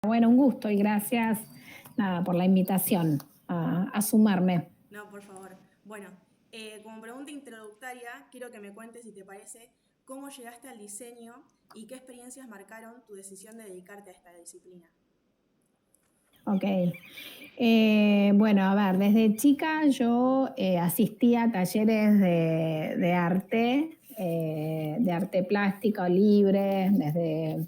Bueno, un gusto y gracias nada, por la invitación a sumarme. No, por favor. Bueno, como pregunta introductoria, quiero que me cuentes, si te parece, cómo llegaste al diseño y qué experiencias marcaron tu decisión de dedicarte a esta disciplina. Ok. Bueno, a ver, desde chica yo asistía a talleres de arte plástico libre, desde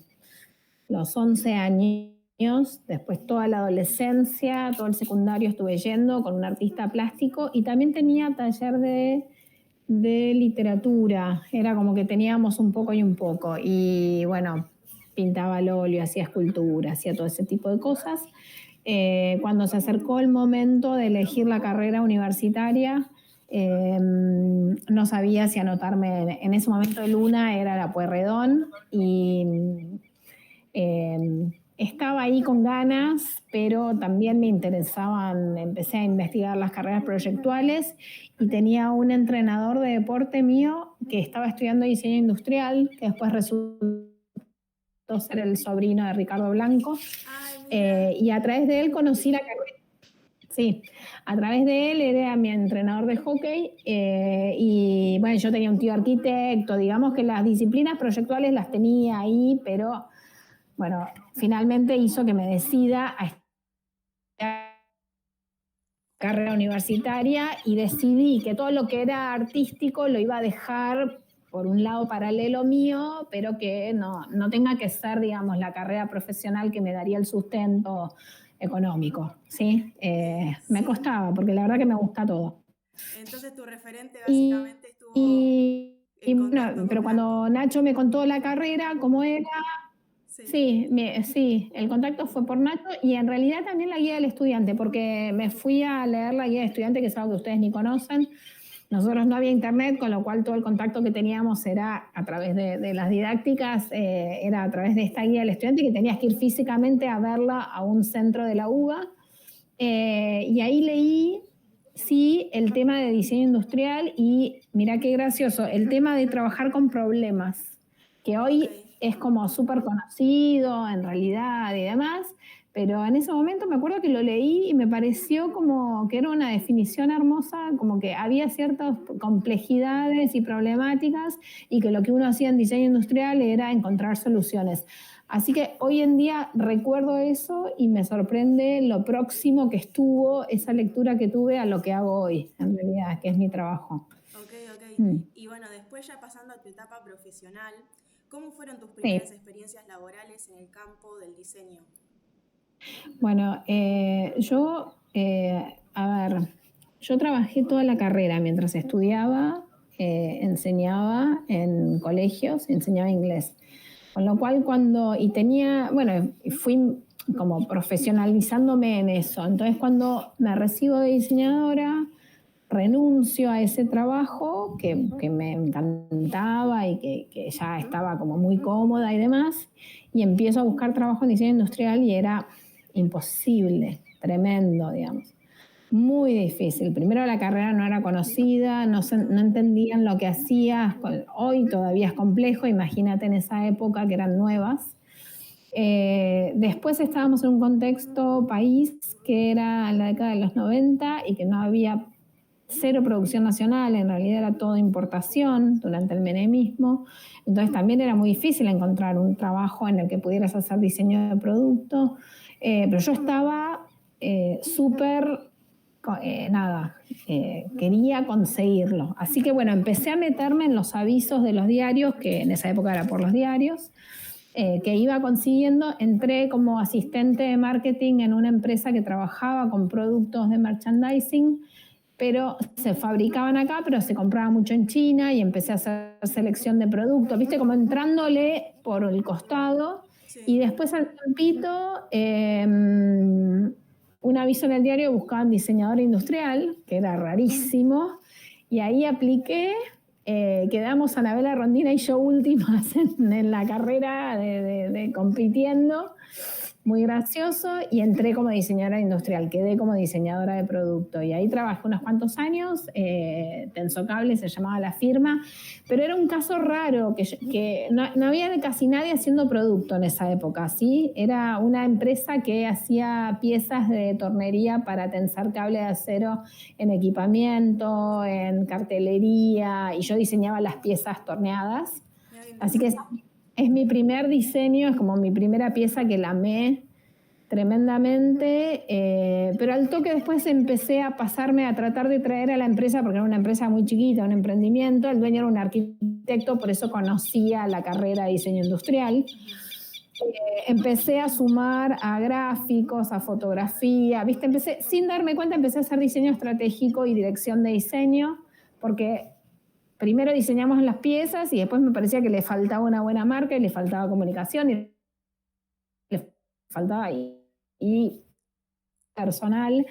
los 11 años, después toda la adolescencia, todo el secundario estuve yendo con un artista plástico y también tenía taller de literatura, era como que teníamos un poco y un poco y bueno, pintaba al óleo, hacía escultura, hacía todo ese tipo de cosas. Cuando se acercó el momento de elegir la carrera universitaria, no sabía si anotarme. En ese momento Luna era la Pueyrredón y estaba ahí con ganas, pero también me interesaban, empecé a investigar las carreras proyectuales y tenía un entrenador de deporte mío que estaba estudiando diseño industrial, que después resultó ser el sobrino de Ricardo Blanco. Y a través de él conocí la carrera. Sí, a través de él era mi entrenador de hockey y bueno, yo tenía un tío arquitecto, digamos que las disciplinas proyectuales las tenía ahí, pero bueno, finalmente hizo que me decida a estudiar carrera universitaria y decidí que todo lo que era artístico lo iba a dejar por un lado paralelo mío, pero que no tenga que ser, digamos, la carrera profesional que me daría el sustento económico, ¿sí? Me costaba, porque la verdad que me gusta todo. Entonces tu referente Y, básicamente estuvo y en contacto bueno, con pero Blanco. cuando Nacho me contó la carrera, cómo era, Sí. sí, el contacto fue por Nacho y en realidad también la guía del estudiante, porque me fui a leer la guía del estudiante, que es algo que ustedes ni conocen. Nosotros no había internet, con lo cual todo el contacto que teníamos era a través de las didácticas, era a través de esta guía del estudiante, que tenías que ir físicamente a verla a un centro de la UBA. Y ahí leí, sí, el tema de diseño industrial y mira qué gracioso, el tema de trabajar con problemas, que hoy es como súper conocido en realidad y demás, pero en ese momento me acuerdo que lo leí y me pareció como que era una definición hermosa, como que había ciertas complejidades y problemáticas y que lo que uno hacía en diseño industrial era encontrar soluciones. Así que hoy en día recuerdo eso y me sorprende lo próximo que estuvo esa lectura que tuve a lo que hago hoy, en realidad, que es mi trabajo. Ok. Mm. Y bueno, después ya pasando a tu etapa profesional, ¿cómo fueron tus primeras Sí. experiencias laborales en el campo del diseño? Bueno, a ver, yo trabajé toda la carrera mientras estudiaba, enseñaba en colegios, enseñaba inglés. Con lo cual fui como profesionalizándome en eso. Entonces cuando me recibo de diseñadora, renuncio a ese trabajo que me encantaba y que ya estaba como muy cómoda y demás, y empiezo a buscar trabajo en diseño industrial y era imposible, tremendo, digamos. Muy difícil. Primero la carrera no era conocida, no entendían lo que hacías. Hoy todavía es complejo, imagínate en esa época que eran nuevas. Después estábamos en un contexto país que era en la década de los 90 y que no había cero producción nacional, en realidad era todo importación durante el menemismo. Entonces también era muy difícil encontrar un trabajo en el que pudieras hacer diseño de producto. Pero yo estaba súper quería conseguirlo. Así que bueno, empecé a meterme en los avisos de los diarios, que en esa época era por los diarios, que iba consiguiendo. Entré como asistente de marketing en una empresa que trabajaba con productos de merchandising, pero se fabricaban acá, pero se compraba mucho en China y empecé a hacer selección de productos, viste, como entrándole por el costado. Y Sí. después al tiempito, un aviso en el diario, buscaban diseñador industrial, que era rarísimo, y ahí apliqué. Quedamos Anabela Rondina y yo últimas en la carrera de compitiendo. muy gracioso y entré como diseñadora industrial, quedé como diseñadora de producto y ahí trabajé unos cuantos años, Tensocable se llamaba la firma, pero era un caso raro, que no había casi nadie haciendo producto en esa época, ¿sí? Era una empresa que hacía piezas de tornería para tensar cable de acero en equipamiento, en cartelería, y yo diseñaba las piezas torneadas. Mira qué Así que interesante. es mi primer diseño, es como mi primera pieza que la amé tremendamente, pero al toque después empecé a pasarme a tratar de traer a la empresa, porque era una empresa muy chiquita, un emprendimiento, el dueño era un arquitecto, por eso conocía la carrera de diseño industrial. Empecé a sumar a gráficos, a fotografía, ¿viste? Empecé, sin darme cuenta, empecé a hacer diseño estratégico y dirección de diseño, porque primero diseñamos las piezas y después me parecía que le faltaba una buena marca y le faltaba comunicación y le faltaba y personal.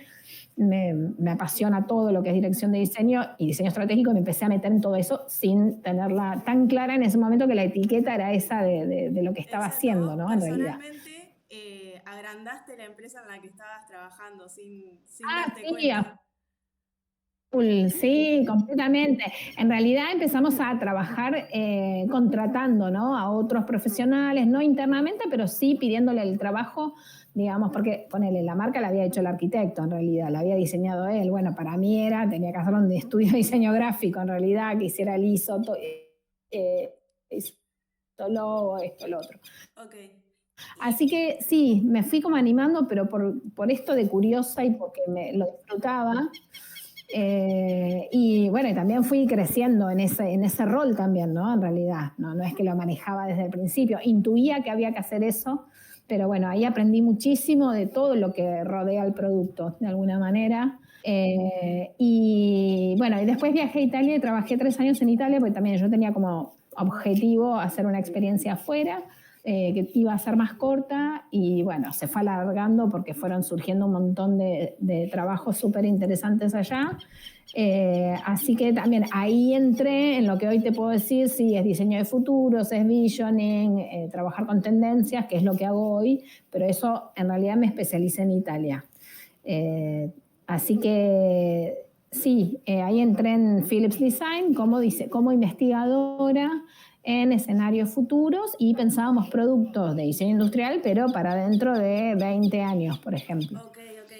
Me apasiona todo lo que es dirección de diseño y diseño estratégico y me empecé a meter en todo eso sin tenerla tan clara en ese momento, que la etiqueta era esa de lo que estaba Exacto, haciendo, vos ¿no? En realidad. personalmente agrandaste la empresa en la que estabas trabajando sin Ah, darte sí, cuenta. sí, completamente. En realidad empezamos a trabajar contratando, ¿no?, a otros profesionales, no internamente, pero sí pidiéndole el trabajo, digamos, porque ponele, la marca la había hecho el arquitecto en realidad, la había diseñado él. Bueno, para mí tenía que hacer un estudio de diseño gráfico en realidad, que hiciera el ISO, ISO logo, esto, lo otro. Ok. Así Y, que sí, me fui como animando, pero por esto de curiosa y porque lo disfrutaba. Y bueno, y también fui creciendo en ese rol también, ¿no? En realidad, no es que lo manejaba desde el principio, intuía que había que hacer eso, pero bueno, ahí aprendí muchísimo de todo lo que rodea el producto, de alguna manera. Y bueno, y después viajé a Italia y trabajé 3 años en Italia, porque también yo tenía como objetivo hacer una experiencia afuera, que iba a ser más corta, y bueno, se fue alargando porque fueron surgiendo un montón de trabajos súper interesantes allá. Así que también ahí entré en lo que hoy te puedo decir, sí, es diseño de futuros, es visioning, trabajar con tendencias, que es lo que hago hoy, pero eso en realidad me especialicé en Italia. Así que sí, ahí entré en Philips Design como investigadora en escenarios futuros y pensábamos productos de diseño industrial, pero para dentro de 20 años, por ejemplo. ok, ok.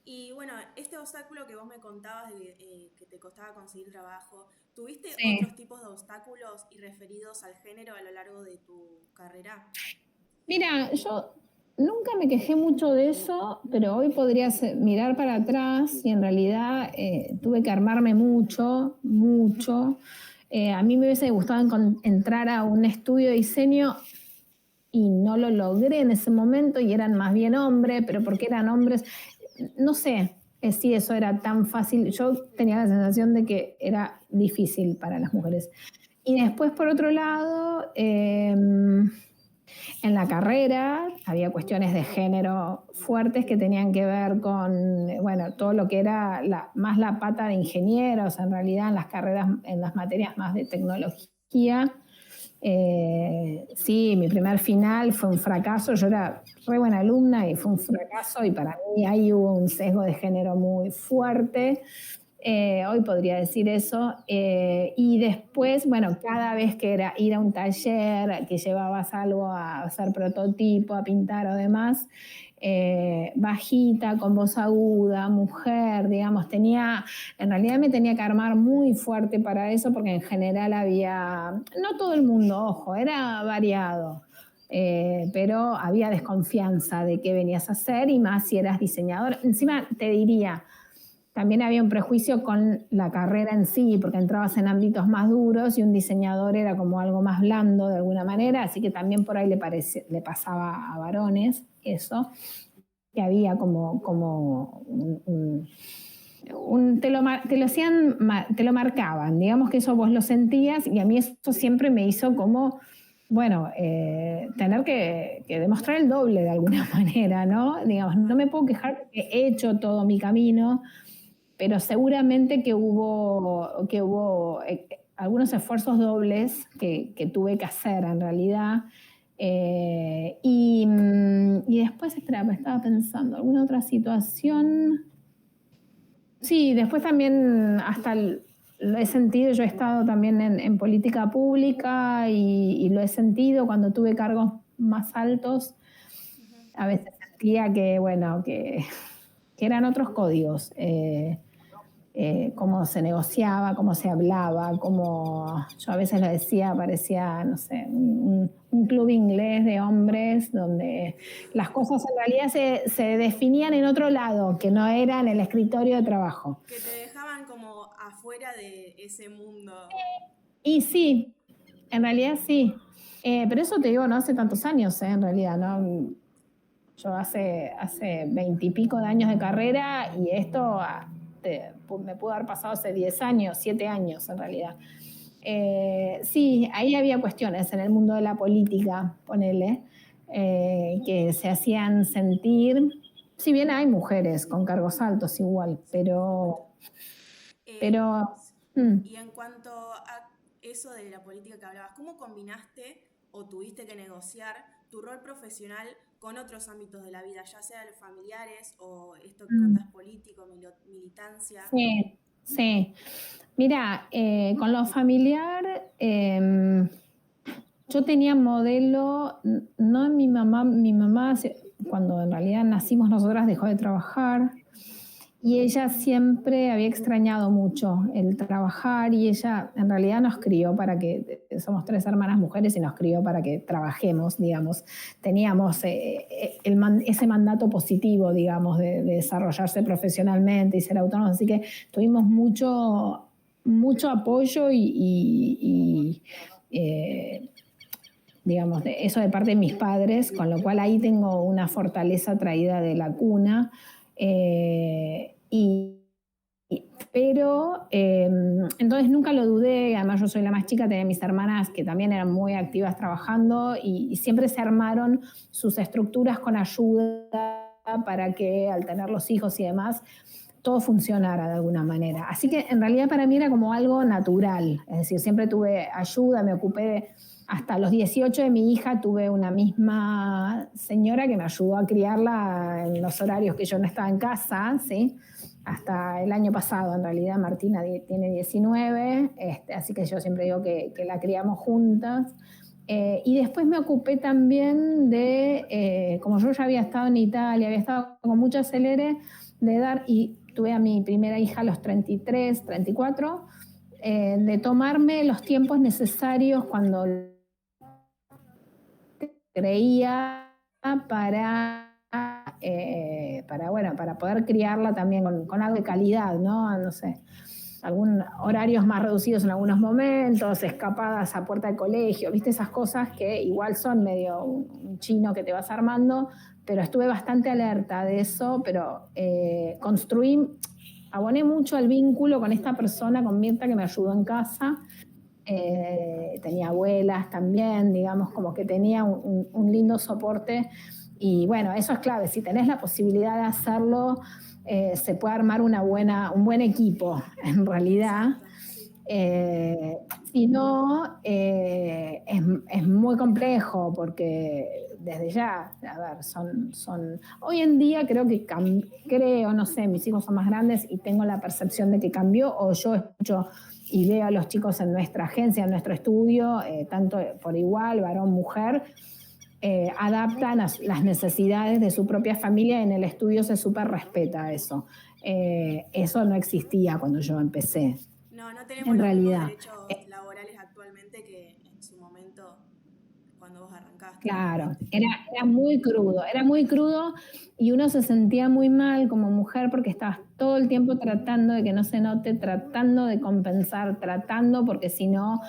Y bueno, este obstáculo que vos me contabas de que te costaba conseguir trabajo, ¿tuviste otros Sí. tipos de obstáculos y referidos al género a lo largo de tu carrera? Mira, yo nunca me quejé mucho de eso, pero hoy podría mirar para atrás y en realidad tuve que armarme mucho, mucho. A mí me hubiese gustado entrar a un estudio de diseño y no lo logré en ese momento y eran más bien hombres, pero porque eran hombres, no sé si eso era tan fácil. Yo tenía la sensación de que era difícil para las mujeres. Y después, por otro lado, en la carrera había cuestiones de género fuertes que tenían que ver con, bueno, todo lo que era más la pata de ingenieros, en realidad en las carreras, en las materias más de tecnología. Sí, mi primer final fue un fracaso, yo era re buena alumna y fue un fracaso y para mí ahí hubo un sesgo de género muy fuerte. Hoy podría decir eso. Y después, bueno, cada vez que era ir a un taller, que llevabas algo a hacer prototipo, a pintar o demás, bajita, con voz aguda, mujer, digamos, en realidad me tenía que armar muy fuerte para eso, porque en general no todo el mundo, ojo, era variado. Pero había desconfianza de qué venías a hacer y más si eras diseñador. Encima te diría, también había un prejuicio con la carrera en sí, porque entrabas en ámbitos más duros y un diseñador era como algo más blando de alguna manera, así que también por ahí le pasaba a varones eso, que había como te lo marcaban, digamos que eso vos lo sentías, y a mí eso siempre me hizo como, bueno, tener que demostrar el doble de alguna manera, ¿no? Digamos, no me puedo quejar porque he hecho todo mi camino, pero seguramente que hubo algunos esfuerzos dobles que tuve que hacer en realidad. Y Y después, espera, estaba pensando, ¿alguna otra situación? Sí, después también lo he sentido, yo he estado también en política pública y lo he sentido cuando tuve cargos más altos. A veces sentía que, bueno, que eran otros códigos. Cómo se negociaba, cómo se hablaba, cómo yo a veces lo decía, parecía, no sé, un club inglés de hombres donde las cosas en realidad se definían en otro lado, que no era en el escritorio de trabajo. Que te dejaban como afuera de ese mundo. Y sí, en realidad sí. Pero eso te digo, no hace tantos años, en realidad, ¿no? Yo hace 20 y pico de años de carrera y esto me pudo haber pasado hace 10 años, 7 años en realidad. Sí, ahí había cuestiones en el mundo de la política, ponele, que se hacían sentir, si bien hay mujeres con cargos altos igual, pero... Y en cuanto a eso de la política que hablabas, ¿cómo combinaste o tuviste que negociar tu rol profesional con otros ámbitos de la vida, ya sea de los familiares o esto que contás político, militancia? Sí, sí. Mira, con lo familiar, yo tenía modelo, no mi mamá cuando en realidad nacimos nosotras dejó de trabajar y ella siempre había extrañado mucho el trabajar y ella en realidad nos crió para que, somos 3 hermanas mujeres y nos crió para que trabajemos, digamos. Teníamos ese mandato positivo, digamos, de desarrollarse profesionalmente y ser autónomos, así que tuvimos mucho apoyo digamos, eso de parte de mis padres, con lo cual ahí tengo una fortaleza traída de la cuna. Pero entonces nunca lo dudé, además yo soy la más chica, tenía mis hermanas que también eran muy activas trabajando y siempre se armaron sus estructuras con ayuda para que al tener los hijos y demás todo funcionara de alguna manera. Así que en realidad para mí era como algo natural, es decir, siempre tuve ayuda, me ocupé hasta los 18 de mi hija, tuve una misma señora que me ayudó a criarla en los horarios que yo no estaba en casa, ¿sí? Hasta el año pasado, en realidad Martina tiene 19, así que yo siempre digo que la criamos juntas. Y después me ocupé también de, como yo ya había estado en Italia, había estado con mucho acelere, de dar, y tuve a mi primera hija a los 33, 34, de tomarme los tiempos necesarios cuando creía para poder criarla también con algo de calidad, ¿no? No sé, horarios más reducidos en algunos momentos, escapadas a puerta de colegio, viste esas cosas que igual son medio un chino que te vas armando, pero estuve bastante alerta de eso, pero aboné mucho el vínculo con esta persona, con Mirta, que me ayudó en casa. Tenía abuelas también, digamos, como que tenía un lindo soporte y bueno, eso es clave, si tenés la posibilidad de hacerlo, se puede armar un buen equipo en realidad. Si no, es muy complejo porque desde ya, a ver, hoy en día creo que no sé, mis hijos son más grandes y tengo la percepción de que cambió, o yo escucho y veo a los chicos en nuestra agencia, en nuestro estudio, tanto por igual, varón, mujer, adaptan a las necesidades de su propia familia. En el estudio se súper respeta eso. Eso no existía cuando yo empecé. No tenemos en los realidad. mismos derechos laborales actualmente que en su momento cuando vos arrancaste. Claro, era muy crudo y uno se sentía muy mal como mujer porque estabas todo el tiempo tratando de que no se note, tratando de compensar, porque si no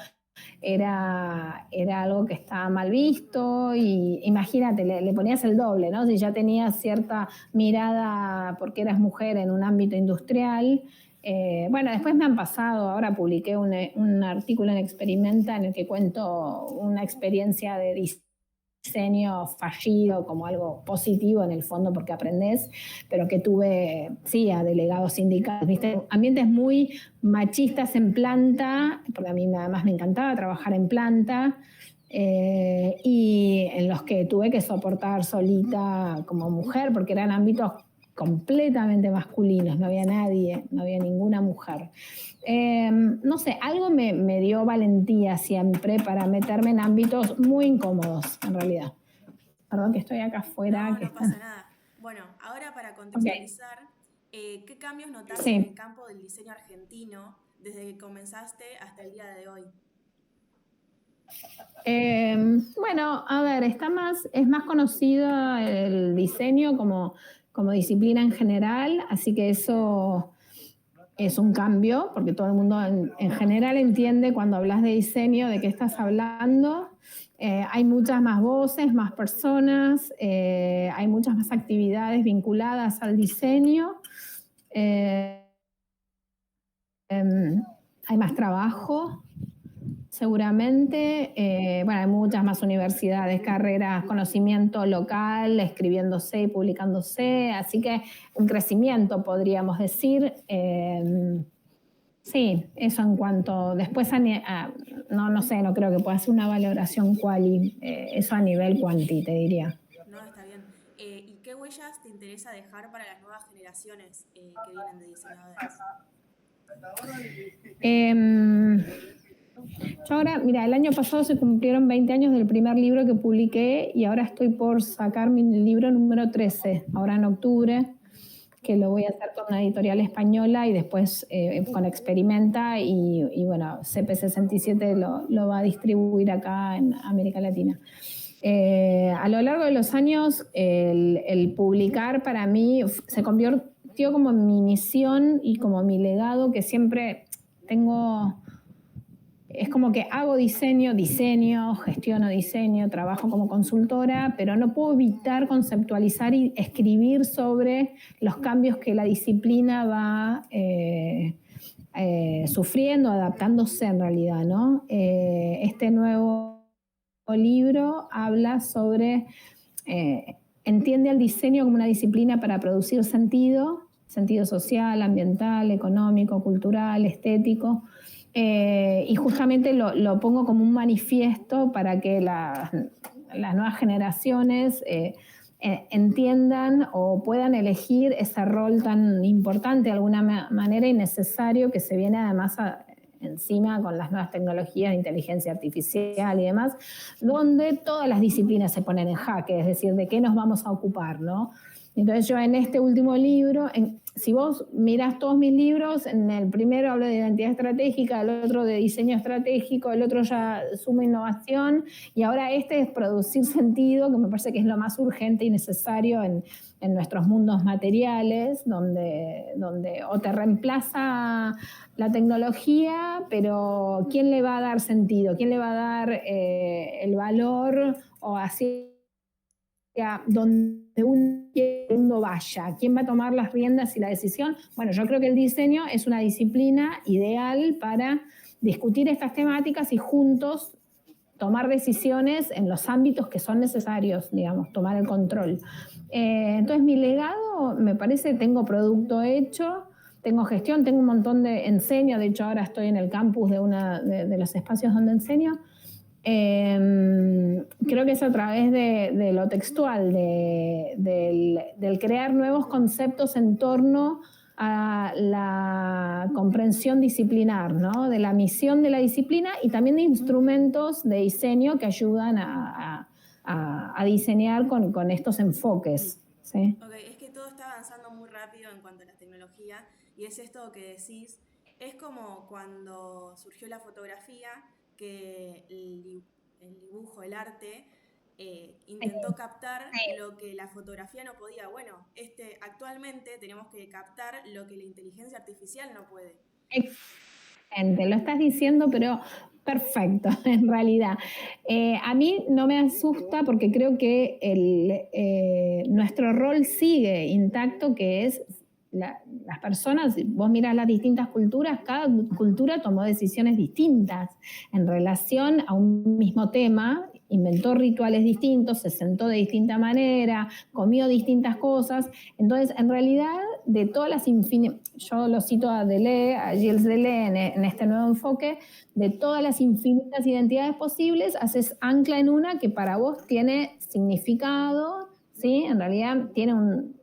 era algo que estaba mal visto y imagínate, le ponías el doble, ¿no? Si ya tenías cierta mirada porque eras mujer en un ámbito industrial. Bueno, después me han pasado, ahora publiqué un artículo en Experimenta en el que cuento una experiencia de diseño fallido como algo positivo en el fondo porque aprendés, pero que tuve, sí, a delegados sindicales, ¿viste? Ambientes muy machistas en planta, porque a mí además me encantaba trabajar en planta, y en los que tuve que soportar solita como mujer, porque eran ámbitos completamente masculinos, no había nadie, no había ninguna mujer. No sé, algo me dio valentía siempre para meterme en ámbitos muy incómodos, en realidad. Perdón que estoy acá afuera. No, no pasa nada. Bueno, ahora para contextualizar, ¿qué cambios notaste en el Sí. campo del diseño argentino desde que comenzaste hasta el día de hoy? Bueno, a ver, es más conocido el diseño como disciplina en general, así que eso es un cambio, porque todo el mundo en general entiende cuando hablas de diseño de qué estás hablando. Hay muchas más voces, más personas, hay muchas más actividades vinculadas al diseño. Hay más trabajo, seguramente. Bueno, hay muchas más universidades, carreras, conocimiento local, escribiéndose y publicándose, así que un crecimiento, podríamos decir. Sí, eso en cuanto, después no sé, no creo que pueda hacer una valoración quali, eso a nivel cuanti, te diría. No, está bien. ¿Y qué huellas te interesa dejar para las nuevas generaciones que vienen de diseñadores? Yo ahora, mira, el año pasado se cumplieron 20 años del primer libro que publiqué y ahora estoy por sacar mi libro número 13, ahora en octubre, que lo voy a hacer con una editorial española y después con Experimenta y bueno, CP67 lo va a distribuir acá en América Latina. A lo largo de los años, el publicar para mí se convirtió como en mi misión y como mi legado, que siempre tengo. Es como que hago diseño, gestiono diseño, trabajo como consultora, pero no puedo evitar conceptualizar y escribir sobre los cambios que la disciplina va sufriendo, adaptándose en realidad, ¿no? Este nuevo libro habla sobre, entiende al diseño como una disciplina para producir sentido social, ambiental, económico, cultural, estético. Y justamente lo pongo como un manifiesto para que las nuevas generaciones entiendan o puedan elegir ese rol tan importante de alguna manera y necesario que se viene además encima con las nuevas tecnologías de inteligencia artificial y demás, donde todas las disciplinas se ponen en jaque, es decir, de qué nos vamos a ocupar, ¿no? Entonces yo en este último libro, si vos mirás todos mis libros, en el primero hablo de identidad estratégica, el otro de diseño estratégico, el otro ya suma innovación, y ahora este es producir sentido, que me parece que es lo más urgente y necesario en nuestros mundos materiales, donde o te reemplaza la tecnología, pero ¿quién le va a dar sentido? ¿Quién le va a dar el valor o así? Donde un mundo vaya, quién va a tomar las riendas y la decisión. Bueno, yo creo que el diseño es una disciplina ideal para discutir estas temáticas y juntos tomar decisiones en los ámbitos que son necesarios, digamos, tomar el control. Entonces mi legado, me parece, tengo producto hecho, tengo gestión, tengo un montón de enseño, de hecho ahora estoy en el campus de los espacios donde enseño. Creo que es a través de lo textual, del crear nuevos conceptos en torno a la comprensión disciplinar, ¿no? De la misión de la disciplina y también de instrumentos de diseño que ayudan a diseñar con estos enfoques. ¿Sí? Ok, es que todo está avanzando muy rápido en cuanto a la tecnología y es esto que decís, es como cuando surgió la fotografía, que el dibujo, el arte, intentó captar lo que la fotografía no podía. Bueno, actualmente tenemos que captar lo que la inteligencia artificial no puede. Excelente, lo estás diciendo, pero perfecto, en realidad. A mí no me asusta porque creo que nuestro rol sigue intacto, que es las personas, vos mirás las distintas culturas, cada cultura tomó decisiones distintas en relación a un mismo tema inventó rituales distintos, se sentó de distinta manera, comió distintas cosas. Entonces, en realidad, de todas las yo lo cito a Deleuze, a Gilles Deleuze en este nuevo enfoque, de todas las infinitas identidades posibles, haces ancla en una que para vos tiene significado, ¿sí? En realidad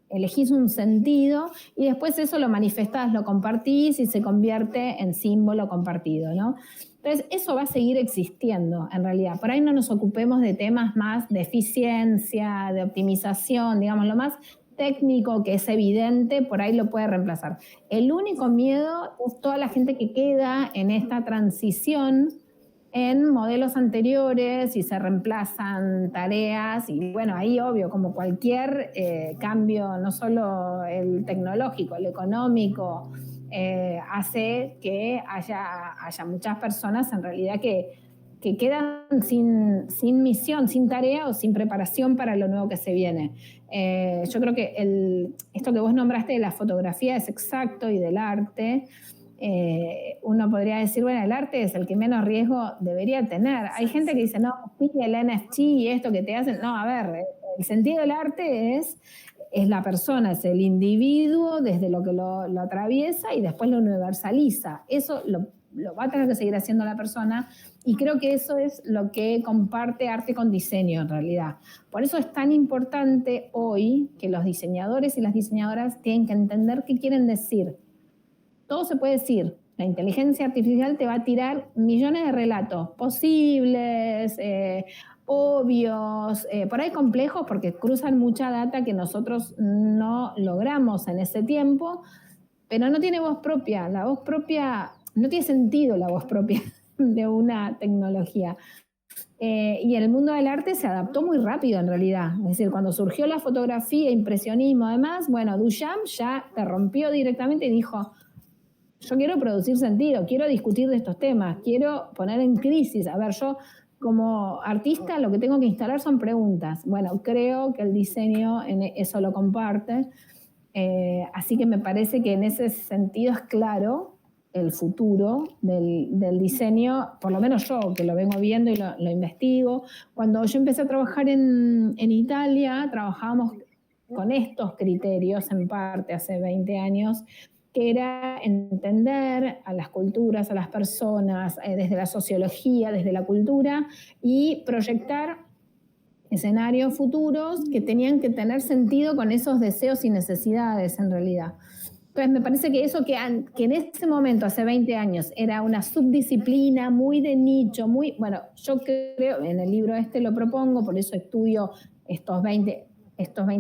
elegís un sentido y después eso lo manifestás, lo compartís y se convierte en símbolo compartido, ¿no? Entonces, eso va a seguir existiendo, en realidad. Por ahí no nos ocupemos de temas más de eficiencia, de optimización, digamos, lo más técnico que es evidente, por ahí lo puede reemplazar. El único miedo es toda la gente que queda en esta transición en modelos anteriores y se reemplazan tareas y bueno, ahí obvio, como cualquier cambio, no solo el tecnológico, el económico, hace que haya muchas personas en realidad que quedan sin misión, sin tarea o sin preparación para lo nuevo que se viene. Yo creo que esto que vos nombraste de la fotografía es exacto y del arte. Uno podría decir, bueno, el arte es el que menos riesgo debería tener. Hay gente que dice, no, sí, el NFT y esto que te hacen. No, a ver, el sentido del arte es la persona, es el individuo desde lo que lo atraviesa y después lo universaliza. Eso lo va a tener que seguir haciendo la persona y creo que eso es lo que comparte arte con diseño en realidad. Por eso es tan importante hoy que los diseñadores y las diseñadoras tienen que entender qué quieren decir. Todo se puede decir. La inteligencia artificial te va a tirar millones de relatos posibles, obvios, por ahí complejos porque cruzan mucha data que nosotros no logramos en ese tiempo, pero no tiene voz propia. La voz propia, no tiene sentido la voz propia de una tecnología. Y el mundo del arte se adaptó muy rápido en realidad. Es decir, cuando surgió la fotografía, impresionismo además, bueno, Duchamp ya te rompió directamente y dijo, yo quiero producir sentido, quiero discutir de estos temas, quiero poner en crisis. A ver, yo como artista lo que tengo que instalar son preguntas. Bueno, creo que el diseño eso lo comparte. Así que me parece que en ese sentido es claro el futuro del diseño, por lo menos yo que lo vengo viendo y lo investigo. Cuando yo empecé a trabajar en Italia, trabajábamos con estos criterios en parte hace 20 años, que era entender a las culturas, a las personas, desde la sociología, desde la cultura, y proyectar escenarios futuros que tenían que tener sentido con esos deseos y necesidades en realidad. Entonces me parece que eso que en ese momento, hace 20 años, era una subdisciplina muy de nicho, bueno, yo creo, en el libro lo propongo, por eso estudio estos 20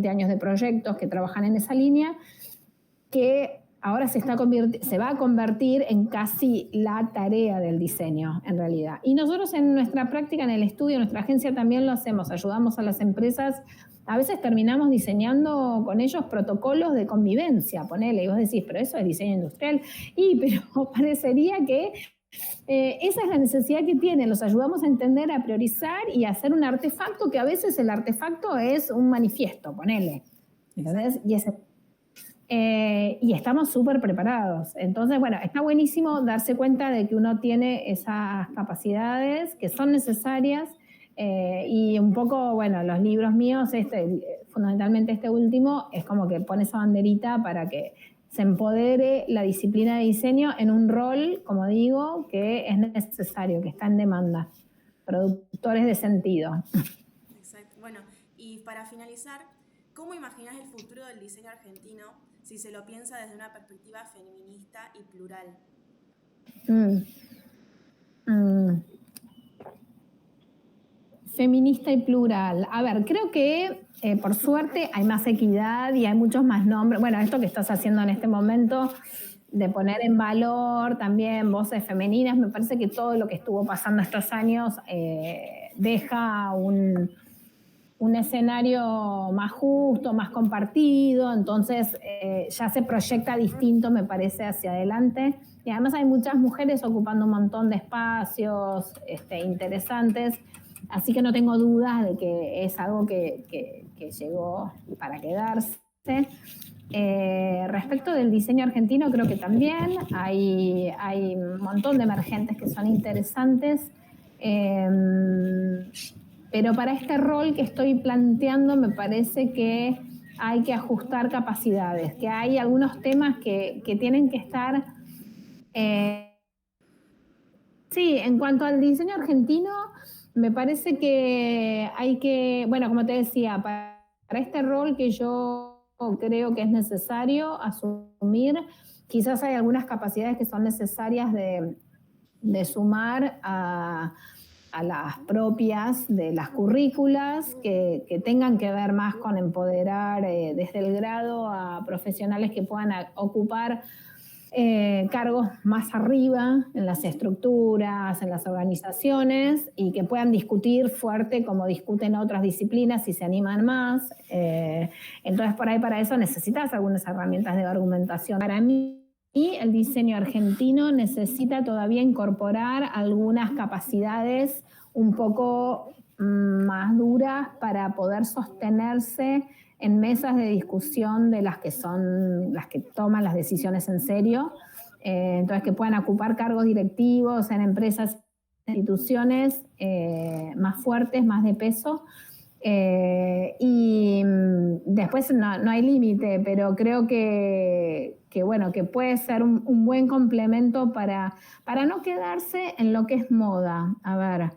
años de proyectos que trabajan en esa línea, que ahora se va a convertir en casi la tarea del diseño, en realidad. Y nosotros en nuestra práctica, en el estudio, en nuestra agencia también lo hacemos, ayudamos a las empresas, a veces terminamos diseñando con ellos protocolos de convivencia, ponele, y vos decís, pero eso es diseño industrial, pero parecería que esa es la necesidad que tienen, los ayudamos a entender, a priorizar y a hacer un artefacto que a veces el artefacto es un manifiesto, ponele, ¿entendés? Y estamos súper preparados. Entonces, bueno, está buenísimo darse cuenta de que uno tiene esas capacidades que son necesarias y un poco, bueno, los libros míos, fundamentalmente este último, es como que pone esa banderita para que se empodere la disciplina de diseño en un rol, como digo, que es necesario, que está en demanda. Productores de sentido. Exacto. Bueno, y para finalizar, ¿cómo imaginas el futuro del diseño argentino si se lo piensa desde una perspectiva feminista y plural? Feminista y plural. A ver, creo que por suerte hay más equidad y hay muchos más nombres. Bueno, esto que estás haciendo en este momento de poner en valor también voces femeninas, me parece que todo lo que estuvo pasando estos años deja un escenario más justo, más compartido, entonces ya se proyecta distinto, me parece, hacia adelante. Y además hay muchas mujeres ocupando un montón de espacios interesantes, así que no tengo dudas de que es algo que llegó para quedarse. Respecto del diseño argentino, creo que también hay un montón de emergentes que son interesantes. pero para este rol que estoy planteando me parece que hay que ajustar capacidades, que hay algunos temas que tienen que estar... sí, en cuanto al diseño argentino, me parece que hay que, bueno, como te decía, para este rol que yo creo que es necesario asumir, quizás hay algunas capacidades que son necesarias de sumar a las propias de las currículas, que tengan que ver más con empoderar desde el grado a profesionales que puedan ocupar cargos más arriba en las estructuras, en las organizaciones, y que puedan discutir fuerte como discuten otras disciplinas si se animan más. Entonces, por ahí para eso necesitas algunas herramientas de argumentación. Para mí, el diseño argentino necesita todavía incorporar algunas capacidades un poco más duras para poder sostenerse en mesas de discusión de las que son las que toman las decisiones en serio, entonces que puedan ocupar cargos directivos en empresas, instituciones más fuertes, más de peso. Y después no hay límite, pero creo bueno, que puede ser un buen complemento para no quedarse en lo que es moda. A ver,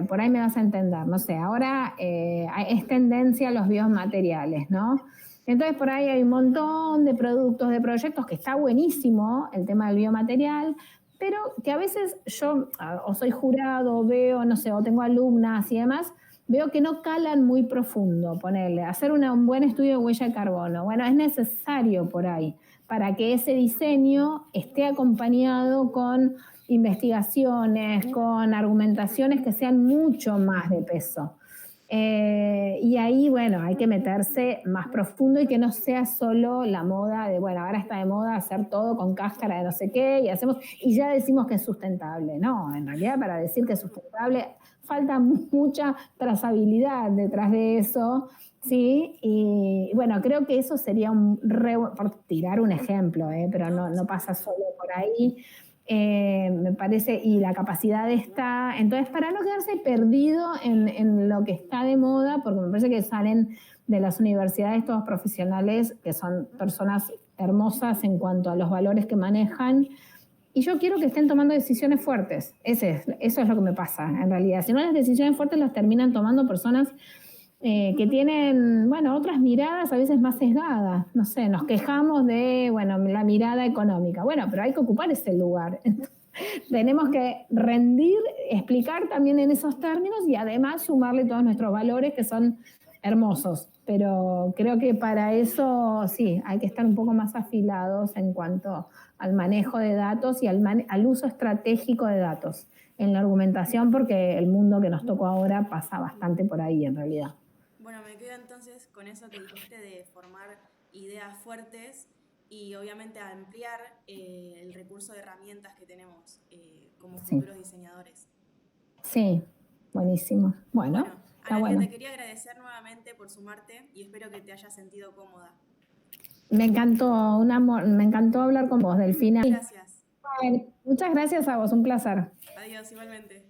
por ahí me vas a entender, no sé, ahora es tendencia a los biomateriales, ¿no? Entonces por ahí hay un montón de productos, de proyectos, que está buenísimo el tema del biomaterial, pero que a veces yo o soy jurado, o veo, no sé, o tengo alumnas y demás, veo que no calan muy profundo, ponerle, hacer un buen estudio de huella de carbono. Bueno, es necesario por ahí, para que ese diseño esté acompañado con investigaciones, con argumentaciones que sean mucho más de peso. Y ahí, bueno, hay que meterse más profundo y que no sea solo la moda de, bueno, ahora está de moda hacer todo con cáscara de no sé qué y ya decimos que es sustentable. No, en realidad para decir que es sustentable falta mucha trazabilidad detrás de eso, ¿sí? Y bueno, creo que eso sería por tirar un ejemplo, pero no pasa solo por ahí. Me parece, y la capacidad está, entonces para no quedarse perdido en lo que está de moda, porque me parece que salen de las universidades todos profesionales que son personas hermosas en cuanto a los valores que manejan, y yo quiero que estén tomando decisiones fuertes. Eso es lo que me pasa en realidad. Si no, las decisiones fuertes las terminan tomando personas que tienen, bueno, otras miradas a veces más sesgadas. No sé, nos quejamos de, bueno, la mirada económica. Bueno, pero hay que ocupar ese lugar. Tenemos que rendir, explicar también en esos términos y además sumarle todos nuestros valores que son hermosos. Pero creo que para eso sí, hay que estar un poco más afilados en cuanto al manejo de datos y al uso estratégico de datos en la argumentación, porque el mundo que nos tocó ahora pasa bastante por ahí en realidad. Bueno, me quedo entonces con eso que dijiste de formar ideas fuertes y obviamente ampliar el recurso de herramientas que tenemos como futuros diseñadores. Sí, buenísimo. Bueno, está Analía, bueno. te quería agradecer nuevamente por sumarte y espero que te hayas sentido cómoda. Me encantó, un amor, me encantó hablar con vos, Delfina. Gracias. Muchas gracias a vos, un placer. Adiós, igualmente.